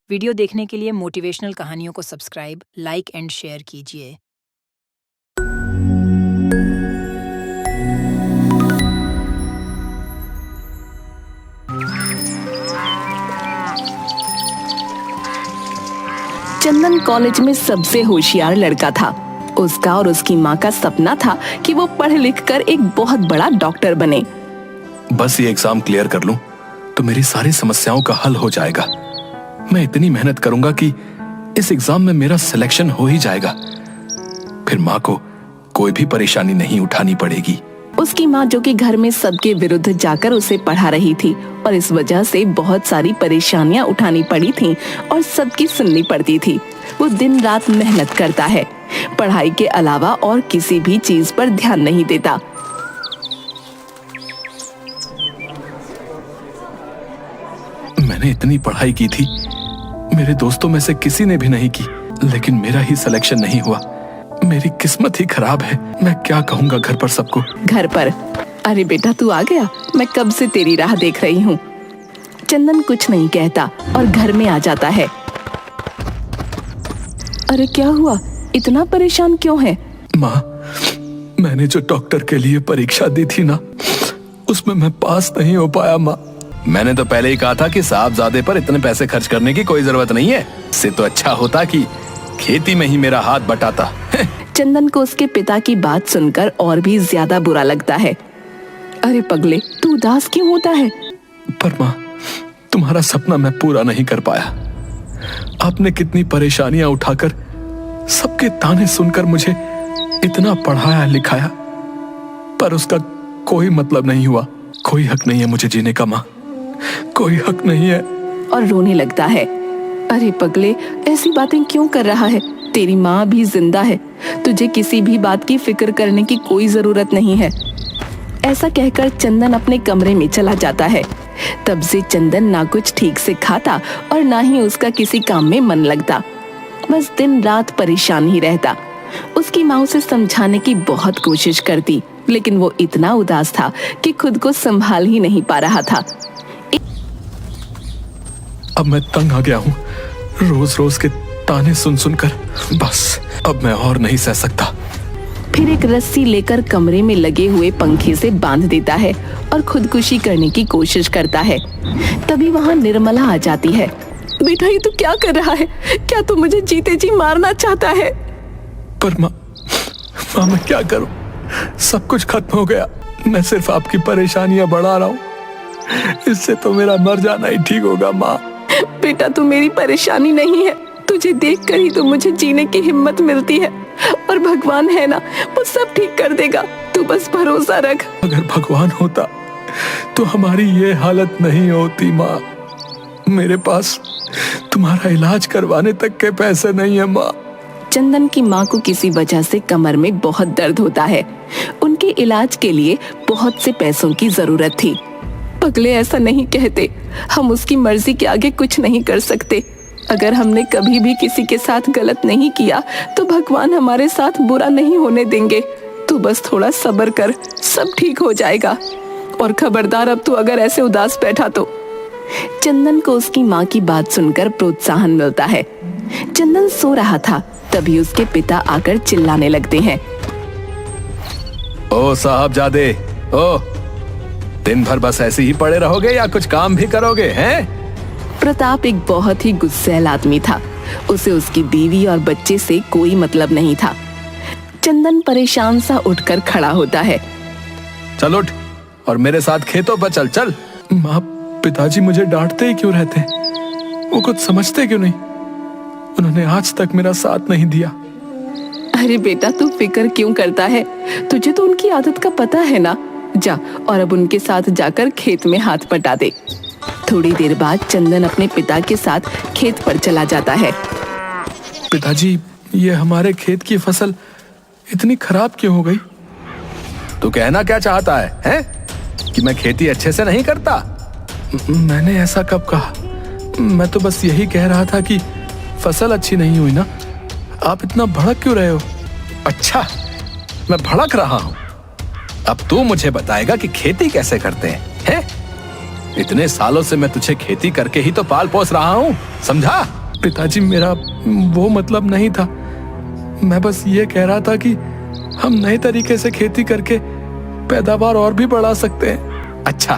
Video देखने के लिए मोटिवेशनल कहानियों को सब्सक्राइब, लाइक एंड शेयर कीजिए। चंदन कॉलेज में सबसे होशियार लड़का था। उसका और उसकी माँ का सपना था कि वो पढ़ लिख कर एक बहुत बड़ा डॉक्टर बने। बस ये एग्जाम क्लियर कर लूं तो मेरी सारी समस्याओं का हल हो जाएगा। मैं इतनी मेहनत करूंगा कि इस एग्जाम में मेरा सिलेक्शन हो ही जाएगा। फिर माँ को कोई भी परेशानी नहीं उठानी पड़ेगी। उसकी माँ, जो कि घर में सबके विरुद्ध जाकर उसे पढ़ा रही थी और इस वजह से बहुत सारी परेशानियां उठानी पड़ी थीं और सबकी सुननी पड़ती थी। वो दिन रात मेहनत करता है, पढ़ाई के अलावा और किसी भी चीज पर ध्यान नहीं देता। मैंने इतनी पढ़ाई की थी, मेरे दोस्तों में से किसी ने भी नहीं की, लेकिन मेरा ही सिलेक्शन नहीं हुआ। मेरी किस्मत ही खराब है। मैं क्या कहूँगा घर पर सबको। घर पर, अरे बेटा तू आ गया, मैं कब से तेरी राह देख रही हूँ। चंदन कुछ नहीं कहता और घर में आ जाता है। अरे क्या हुआ, इतना परेशान क्यों है? माँ, मैंने जो डॉक्टर के लिए परीक्षा दी थी ना, उसमें मैं पास नहीं हो पाया माँ। मैंने तो पहले ही कहा था कि साहबजादे पर इतने पैसे खर्च करने की कोई जरूरत नहीं है। इससे तो अच्छा होता कि खेती में ही मेरा हाथ बटाता। चंदन को उसके पिता की बात सुनकर और भी ज्यादा बुरा लगता है। अरे पगले, तू उदास क्यों होता है? पर माँ, तुम्हारा सपना मैं पूरा नहीं कर पाया। आपने कितनी परेशानियां उठाकर, सबके ताने सुनकर मुझे इतना पढ़ाया लिखाया, पर उसका कोई मतलब नहीं हुआ। कोई हक नहीं है मुझे जीने का माँ, कोई हक नहीं है। और रोने लगता है। अरे पगले, ऐसी बातें क्यों कर रहा है? तेरी माँ भी जिंदा है, तुझे किसी भी बात की फिक्र करने की कोई जरूरत नहीं है। ऐसा कहकर चंदन अपने कमरे में चला जाता है। तब से चंदन ना कुछ ठीक से खाता और ना ही उसका किसी काम में मन लगता। बस दिन रात परेशान ही रहता। उसकी माँ उसे समझाने की बहुत कोशिश करती, लेकिन वो इतना उदास था कि खुद को संभाल ही नहीं पा रहा था। अब मैं तंग आ गया हूँ, रोज रोज के ताने सुन सुनकर। बस अब मैं और नहीं सह सकता। फिर एक रस्सी लेकर कमरे में लगे हुए पंखे से बांध देता है और खुदकुशी करने की कोशिश करता है। तभी वहाँ निर्मला आ जाती है। बेटा, ये तू क्या कर रहा है? क्या तू मुझे जीते जी मारना चाहता है? पर माँ, मैं क्या करूं? सब कुछ खत्म हो गया। मैं सिर्फ आपकी परेशानियां बढ़ा रहा हूँ। इससे तो मेरा मर जाना ही ठीक होगा माँ। बेटा, तू मेरी परेशानी नहीं है। तुझे देखकर ही तो मुझे जीने की हिम्मत मिलती है, और भगवान है ना, वो सब ठीक कर देगा। तू बस भरोसा रख। अगर भगवान होता तो हमारी ये हालत नहीं होती माँ। मेरे पास तुम्हारा इलाज करवाने तक के पैसे नहीं है माँ। चंदन की माँ को किसी वजह से कमर में बहुत दर्द होता है। उनके इलाज के लिए बहुत से पैसों की जरूरत थी। पगले, ऐसा नहीं कहते। हम उसकी मर्जी के आगे कुछ नहीं कर सकते। अगर हमने कभी भी किसी के साथ गलत नहीं किया तो भगवान हमारे साथ बुरा नहीं होने देंगे। तू बस थोड़ा सब्र कर, सब ठीक हो जाएगा। और खबरदार, अब तू अगर ऐसे उदास बैठा तो। चंदन को उसकी माँ की बात सुनकर प्रोत्साहन मिलता है। चंदन सो रहा था, तभी उसके पिता आकर चिल्लाने लगते हैं। ओ साहबजादे, ओ, दिन भर बस ऐसे ही पड़े रहोगे या कुछ काम भी करोगे हैं? प्रताप एक बहुत ही गुस्सैल आदमी था। उसे उसकी बीवी और बच्चे से कोई मतलब नहीं था। चंदन परेशान सा उठकर खड़ा होता है। चल उठ और मेरे साथ खेतों पर चल। चल माँ, पिताजी मुझे डांटते ही क्यों रहते? वो कुछ समझते क्यों नहीं? उन्होंने आज तक मेरा साथ नहीं दिया। अरे बेटा, तू फिक्र क्यों करता है? तुझे तो उनकी आदत का पता है ना। जा और अब उनके साथ जाकर खेत में हाथ बटा दे। थोड़ी देर बाद चंदन अपने पिता के साथ खेत पर चला जाता है। पिताजी, ये हमारे खेत की फसल इतनी खराब क्यों हो गई? तू कहना क्या चाहता है, हैं? कि मैं खेती अच्छे से नहीं करता? मैंने ऐसा कब कहा? मैं तो बस यही कह रहा था कि फसल अच्छी नहीं हुई ना। आप इतना भड़क क्यों रहे हो? अच्छा, मैं भड़क रहा हूं? अब तू मुझे बताएगा कि खेती कैसे करते हैं? इतने सालों से मैं तुझे खेती करके ही तो पाल पोस रहा हूँ, समझा? पिताजी, मेरा वो मतलब नहीं था। मैं बस ये कह रहा था कि हम नए तरीके से खेती करके पैदावार और भी बढ़ा सकते हैं। अच्छा,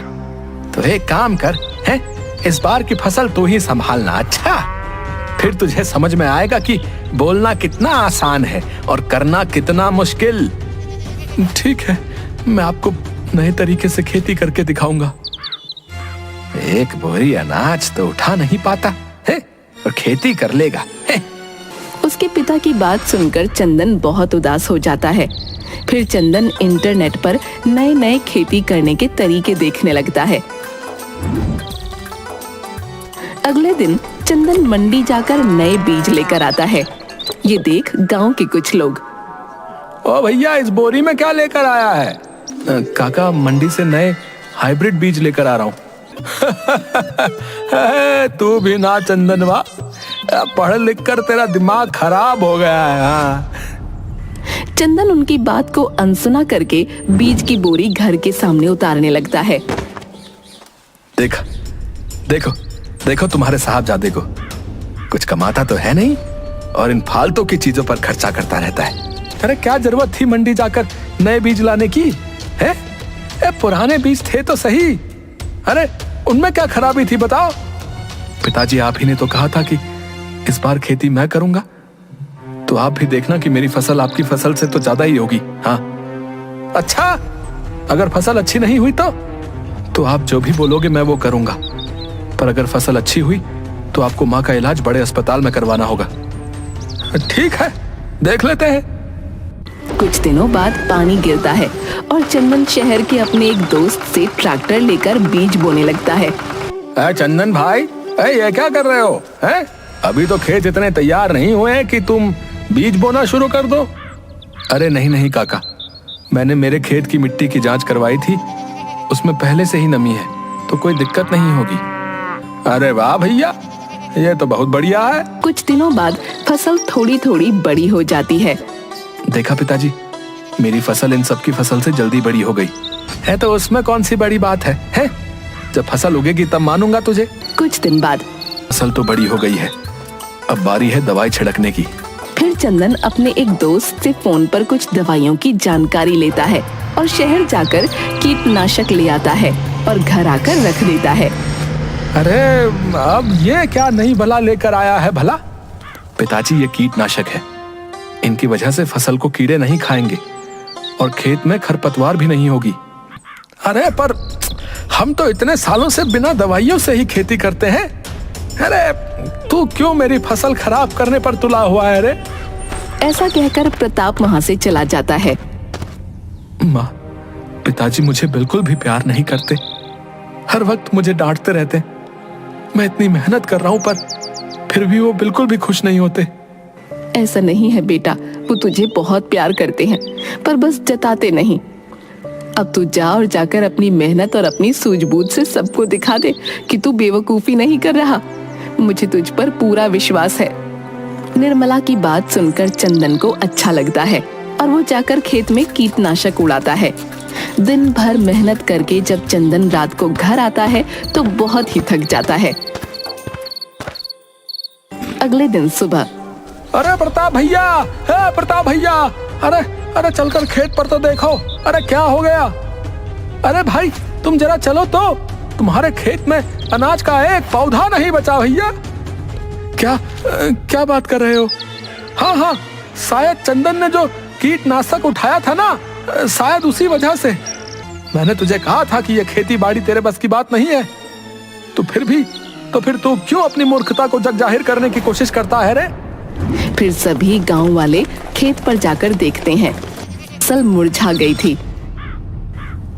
तो एक काम कर, है इस बार की फसल तू ही संभालना। अच्छा, फिर तुझे समझ में आएगा कि बोलना कितना आसान है और करना कितना मुश्किल। ठीक है, मैं आपको नए तरीके से खेती करके दिखाऊंगा। एक बोरी अनाज तो उठा नहीं पाता है और खेती कर लेगा है? उसके पिता की बात सुनकर चंदन बहुत उदास हो जाता है। फिर चंदन इंटरनेट पर नए नए खेती करने के तरीके देखने लगता है। अगले दिन चंदन मंडी जाकर नए बीज लेकर आता है। ये देख गांव के कुछ लोग, ओ भैया, इस बोरी में क्या लेकर आया है? काका, मंडी से नए हाइब्रिड बीज लेकर आ रहा हूँ। तू भी ना चंदनवा, पढ़ लिख कर तेरा दिमाग खराब हो गया है। हाँ। चंदन उनकी बात को अनसुना करके बीज की बोरी घर के सामने उतारने लगता है। देखो देखो देखो तुम्हारे साहबजादे को, कुछ कमाता तो है नहीं और इन फालतू की चीजों पर खर्चा करता रहता है। अरे क्या जरूरत थी मंडी जाकर नए बीज लाने की है? पुराने बीज थे तो सही। अरे उनमें क्या खराबी थी बताओ? पिताजी, आप ही ने तो कहा था कि इस बार खेती मैं करूंगा, तो आप भी देखना कि मेरी फसल आपकी फसल से तो ज्यादा ही होगी। हाँ। अच्छा, अगर फसल अच्छी नहीं हुई तो आप जो भी बोलोगे मैं वो करूंगा, पर अगर फसल अच्छी हुई तो आपको माँ का इलाज बड़े अस्पताल में करवाना होगा। ठीक है, देख लेते हैं। कुछ दिनों बाद पानी गिरता है और चंदन शहर के अपने एक दोस्त से ट्रैक्टर लेकर बीज बोने लगता है। चंदन भाई, ये क्या कर रहे हो? हैं? अभी तो खेत इतने तैयार नहीं हुए हैं कि तुम बीज बोना शुरू कर दो। अरे नहीं नहीं काका, मैंने मेरे खेत की मिट्टी की जांच करवाई थी, उसमें पहले से ही नमी है, तो कोई दिक्कत नहीं होगी। अरे वाह भैया, ये तो बहुत बढ़िया है। कुछ दिनों बाद फसल थोड़ी थोड़ी बड़ी हो जाती है। देखा पिताजी, मेरी फसल इन सब की फसल से जल्दी बड़ी हो गई है, तो उसमें कौन सी बड़ी बात है? जब फसल उगेगी तब मानूंगा तुझे। कुछ दिन बाद फसल तो बड़ी हो गई है, अब बारी है दवाई छिड़कने की। फिर चंदन अपने एक दोस्त से फोन पर कुछ दवाइयों की जानकारी लेता है और शहर जाकर कीटनाशक ले आता है और घर आकर रख देता है। अरे अब ये क्या नई बला लेकर आया है भला? पिताजी, ये कीटनाशक है, इनकी वजह से फसल को कीड़े नहीं खाएंगे और खेत में खरपतवार भी नहीं होगी। अरे पर हम तो इतने सालों से बिना दवाइयों से ही खेती करते हैं। अरे तू क्यों मेरी फसल खराब करने पर तुला हुआ है? रे ऐसा कहकर प्रताप वहाँ से चला जाता है। माँ, पिताजी मुझे बिल्कुल भी प्यार नहीं करते, हर वक्त मुझे डांटते रहते। मैं इतनी मेहनत कर रहा हूँ पर फिर भी वो बिल्कुल भी खुश नहीं होते। ऐसा नहीं है बेटा, वो तुझे बहुत प्यार करते हैं, पर बस जताते नहीं। अब तू जा और जाकर अपनी मेहनत और अपनी सूझबूझ से सबको दिखा दे कि तू बेवकूफी नहीं कर रहा। मुझे तुझ पर पूरा विश्वास है। निर्मला की बात सुनकर चंदन को अच्छा लगता है और वो जाकर खेत में कीटनाशक उड़ाता है। दिन भर मेहनत करके जब चंदन रात को घर आता है तो बहुत ही थक जाता है। अगले दिन सुबह, अरे प्रताप भैया, प्रताप भैया, अरे चलकर खेत पर तो देखो, अरे क्या हो गया? अरे भाई तुम जरा चलो तो, तुम्हारे खेत में अनाज का एक पौधा नहीं बचा भैया। क्या बात कर रहे हो? हाँ, शायद चंदन ने जो कीटनाशक उठाया था ना, शायद उसी वजह से। मैंने तुझे कहा था कि यह खेती बाड़ी तेरे बस की बात नहीं है, तो फिर तू क्यों अपनी मूर्खता को जग जाहिर करने की कोशिश करता है रे? फिर सभी गांव वाले खेत पर जाकर देखते हैं, फसल मुरझा गई थी।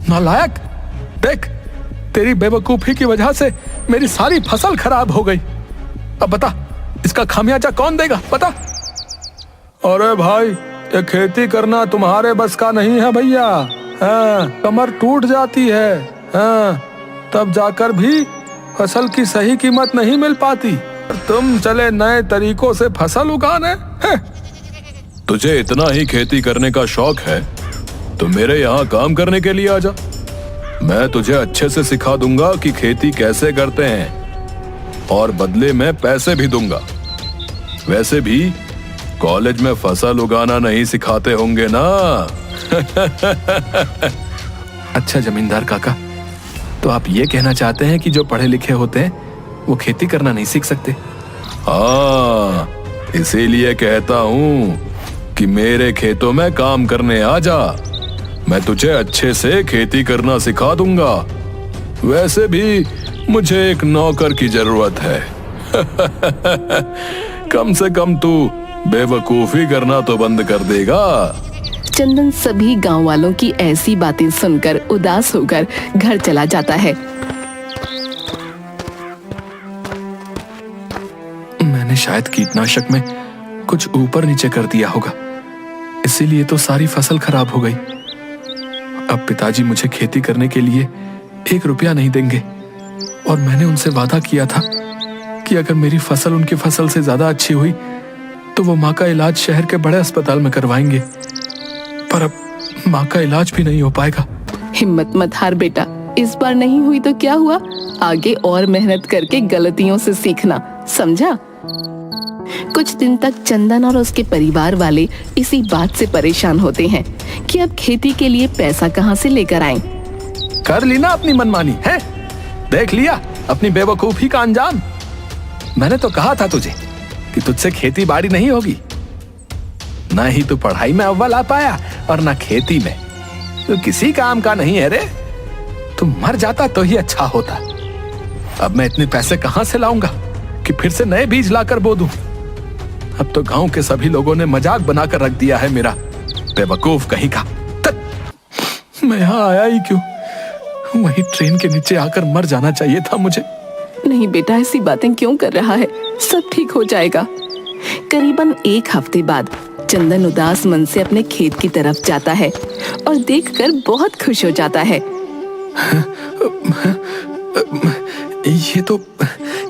नालायक, देख, तेरी बेवकूफी की वजह से मेरी सारी फसल खराब हो गई। अब बता, इसका खामियाजा कौन देगा? बता। अरे भाई, ये खेती करना तुम्हारे बस का नहीं है भैया। हाँ, कमर टूट जाती है। हाँ, तब जाकर भी फसल की सही कीमत नहीं मिल पाती। तुम चले नए तरीकों से फसल उगाने। तुझे इतना ही खेती करने का शौक है तो मेरे यहाँ काम करने के लिए आजा। मैं तुझे अच्छे से सिखा दूंगा कि खेती कैसे करते हैं और बदले में पैसे भी दूंगा। वैसे भी कॉलेज में फसल उगाना नहीं सिखाते होंगे ना। अच्छा जमींदार काका, तो आप ये कहना चाहते हैं कि जो पढ़े लिखे होते हैं वो खेती करना नहीं सीख सकते? हाँ, इसीलिए कहता हूँ कि मेरे खेतों में काम करने आ जा। मैं तुझे अच्छे से खेती करना सिखा दूंगा। वैसे भी मुझे एक नौकर की जरूरत है। कम से कम तू बेवकूफी करना तो बंद कर देगा। चंदन सभी गांव वालों की ऐसी बातें सुनकर उदास होकर घर चला जाता है। मैंने शायद कीटनाशक में कुछ ऊपर नीचे कर दिया होगा, इसीलिए तो सारी फसल खराब हो गई। अब पिताजी मुझे खेती करने के लिए 1 रुपया नहीं देंगे और मैंने उनसे वादा किया था कि अगर मेरी फसल उनकी फसल से ज्यादा अच्छी हुई तो वो माँ का इलाज शहर के बड़े अस्पताल में करवाएंगे। पर अब माँ का इलाज भी नहीं हो पाएगा। हिम्मत मत हार बेटा, इस बार नहीं हुई तो क्या हुआ, आगे और मेहनत करके गलतियों से सीखना, समझा? कुछ दिन तक चंदन और उसके परिवार वाले इसी बात से परेशान होते हैं कि अब खेती के लिए पैसा कहाँ से लेकर आएं। कर ली ना अपनी मनमानी, है? देख लिया अपनी बेवकूफी का अंजाम। मैंने तो कहा था तुझे कि तुझसे खेती बाड़ी नहीं होगी। ना ही तू पढ़ाई में अव्वल आ पाया और ना खेती में। तू किसी काम का नहीं है रे। तू मर जाता तो ही अच्छा होता। अब मैं इतने पैसे कहां से लाऊंगा कि फिर से नए बीज लाकर बो दूं? अब तो गांव के सभी लोगों ने मजाक बनाकर रख दिया है मेरा। बेवकूफ कहीं का। मैं यहाँ आया ही क्यों? वही ट्रेन के नीचे आकर मर जाना चाहिए था मुझे। नहीं बेटा, ऐसी बातें क्यों कर रहा है, सब ठीक हो जाएगा। करीबन 1 हफ्ते बाद चंदन उदास मन से अपने खेत की तरफ जाता है और देखकर बहुत खुश हो जाता है।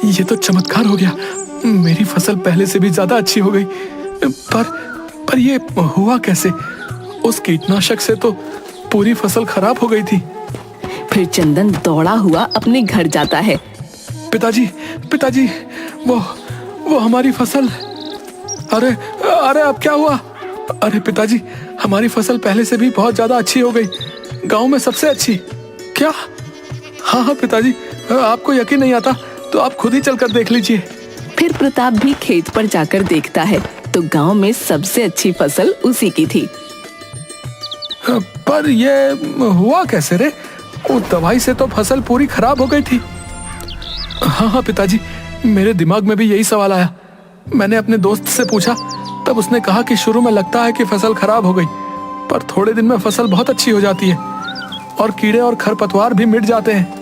ये तो चमत्कार हो गया। मेरी फसल पहले से भी ज्यादा अच्छी हो गई। पर ये हुआ कैसे? उस कीटनाशक से तो पूरी फसल खराब हो गई थी। फिर चंदन दौड़ा हुआ अपने घर जाता है। पिताजी, वो हमारी फसल। अरे अब क्या हुआ? अरे पिताजी, हमारी फसल पहले से भी बहुत ज्यादा अच्छी हो गई, गांव में सबसे अच्छी। क्या? हाँ पिताजी, आपको यकीन नहीं आता तो आप खुद ही चलकर देख लीजिए। फिर प्रताप भी खेत पर जाकर देखता है तो गांव में सबसे अच्छी फसल उसी की थी। पर ये हुआ कैसे रे? वो दवाई से तो फसल पूरी खराब हो गई थी। हाँ पिताजी, मेरे दिमाग में भी यही सवाल आया। मैंने अपने दोस्त से पूछा, तब उसने कहा कि शुरू में लगता है कि फसल खराब हो गई, पर थोड़े दिन में फसल बहुत अच्छी हो जाती है और कीड़े और खरपतवार भी मिट जाते हैं।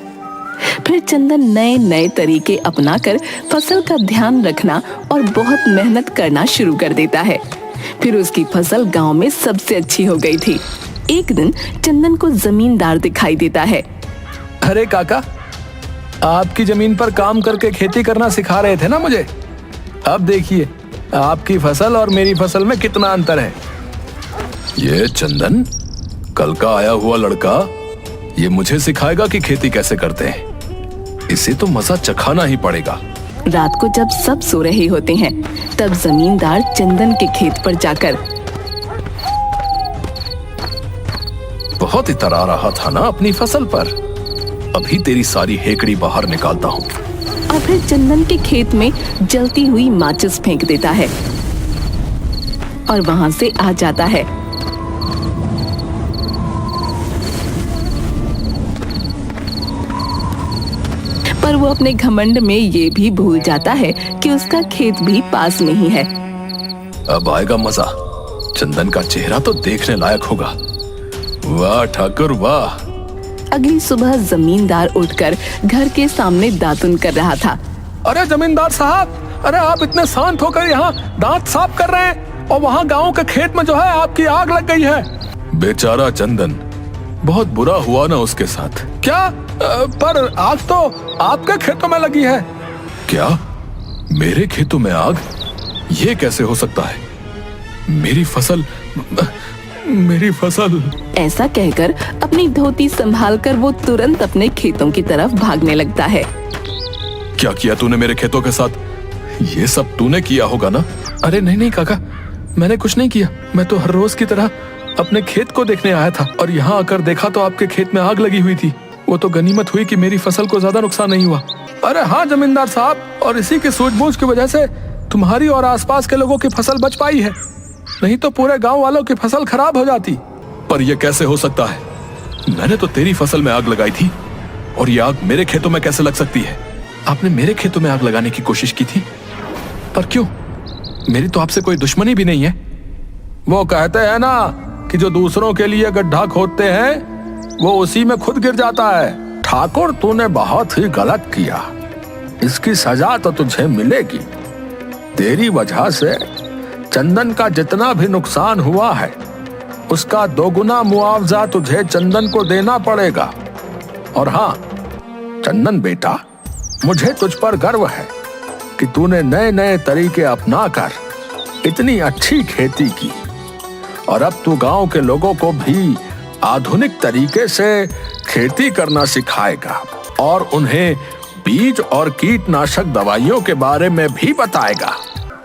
फिर चंदन नए नए तरीके अपनाकर फसल का ध्यान रखना और बहुत मेहनत करना शुरू कर देता है। फिर उसकी फसल गांव में सबसे अच्छी हो गई थी। एक दिन चंदन को जमींदार दिखाई देता है। अरे काका, आपकी जमीन पर काम करके खेती करना सिखा रहे थे ना मुझे। अब देखिए आपकी फसल और मेरी फसल में कितना अंतर है। ये चंदन, कल का आया हुआ लड़का, ये मुझे सिखाएगा कि खेती कैसे करते हैं। इसे तो मजा चखाना ही पड़ेगा। रात को जब सब सो रहे होते हैं तब जमींदार चंदन के खेत पर जाकर बहुत इतरा रहा था ना अपनी फसल पर। अभी तेरी सारी हेकड़ी बाहर निकालता हूँ। और फिर चंदन के खेत में जलती हुई माचिस फेंक देता है और वहां से आ जाता है। पर वो अपने घमंड में ये भी भूल जाता है कि उसका खेत भी पास में ही है। अब आएगा मजा। चंदन का चेहरा तो देखने लायक होगा। वाह ठाकुर वाह। अगली सुबह जमींदार उठकर घर के सामने दातुन कर रहा था। अरे जमींदार साहब, अरे आप इतने शांत होकर यहाँ दांत साफ कर रहे हैं और वहाँ गांव के खेत में जो है आपकी आग लग गई है। बेचारा चंदन, बहुत बुरा हुआ ना उसके साथ। क्या? पर आग तो आपके खेतों में लगी है। क्या? मेरे खेतों में आग? ये कैसे हो सकता है? मेरी फसल मेरी फसल। ऐसा कहकर अपनी धोती संभालकर वो तुरंत अपने खेतों की तरफ भागने लगता है। क्या किया तूने मेरे खेतों के साथ? ये सब तूने किया होगा ना? अरे नहीं नहीं काका, मैंने कुछ नहीं किया। मैं तो हर रोज की तरह अपने खेत को देखने आया था और यहाँ आकर देखा तो आपके खेत में आग लगी हुई थी। वो तो गनीमत हुई कि मेरी फसल को ज्यादा नुकसान नहीं हुआ। अरे हाँ जमींदार साहब, और इसी की सूझबूझ की वजह से तुम्हारी और आसपास के लोगों की फसल बच पाई है, नहीं तो पूरे गांव वालों की फसल खराब हो जाती। पर यह कैसे हो सकता है? मैंने तो तेरी फसल में आग लगाई थी और ये आग मेरे खेतों में कैसे लग सकती है? आपने मेरे खेतों में आग लगाने की कोशिश की थी, पर क्यों? मेरी तो आपसे कोई दुश्मनी भी नहीं है। वो कहते हैं ना कि जो दूसरों के लिए गड्ढा खोदते हैं वो उसी में खुद गिर जाता है। ठाकुर, तूने बहुत ही गलत किया। इसकी सजा तो तुझे मिलेगी। तेरी वजह से चंदन का जितना भी नुकसान हुआ है उसका दोगुना मुआवजा तुझे चंदन को देना पड़ेगा। और हाँ चंदन बेटा, मुझे तुझ पर गर्व है कि तूने नए नए तरीके अपनाकर इतनी अच्छी खेती की और अब तू गांव के लोगों को भी आधुनिक तरीके से खेती करना सिखाएगा और उन्हें बीज और कीटनाशक दवाइयों के बारे में भी बताएगा।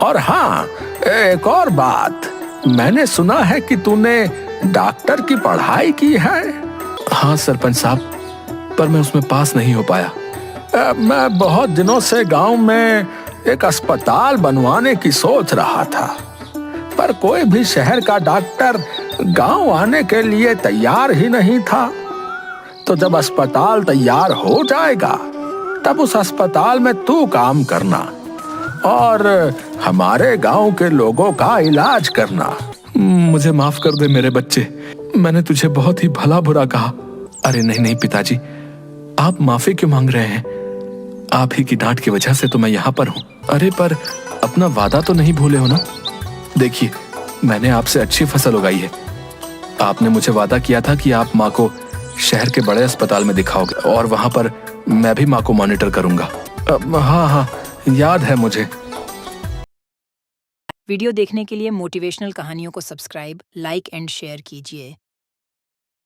और हाँ, एक और बात, मैंने सुना है कि तूने डॉक्टर की पढ़ाई की है। हाँ सरपंच साहब, पर मैं उसमें पास नहीं हो पाया। मैं बहुत दिनों से गांव में एक अस्पताल बनवाने की सोच रहा था, पर कोई भी शहर का डॉक्टर गांव आने के लिए तैयार ही नहीं था। तो जब अस्पताल तैयार हो जाएगा तब उस अस्पताल में तू काम करना और हमारे गांव के लोगों का इलाज करना। मुझे माफ कर दे मेरे बच्चे, मैंने तुझे बहुत ही भला बुरा कहा। अरे नहीं नहीं पिताजी, आप माफी क्यों मांग रहे हैं? आप ही की डांट की वजह से तो मैं यहाँ पर हूँ। अरे पर अपना वादा तो नहीं भूले हो ना? देखिए, मैंने आपसे अच्छी फसल उगाई है। आपने मुझे वादा किया था कि आप माँ को शहर के बड़े अस्पताल में दिखाओगे और वहां पर मैं भी माँ को मॉनिटर करूंगा। हाँ हाँ, याद है मुझे। वीडियो देखने के लिए मोटिवेशनल कहानियों को सब्सक्राइब, लाइक एंड शेयर कीजिए।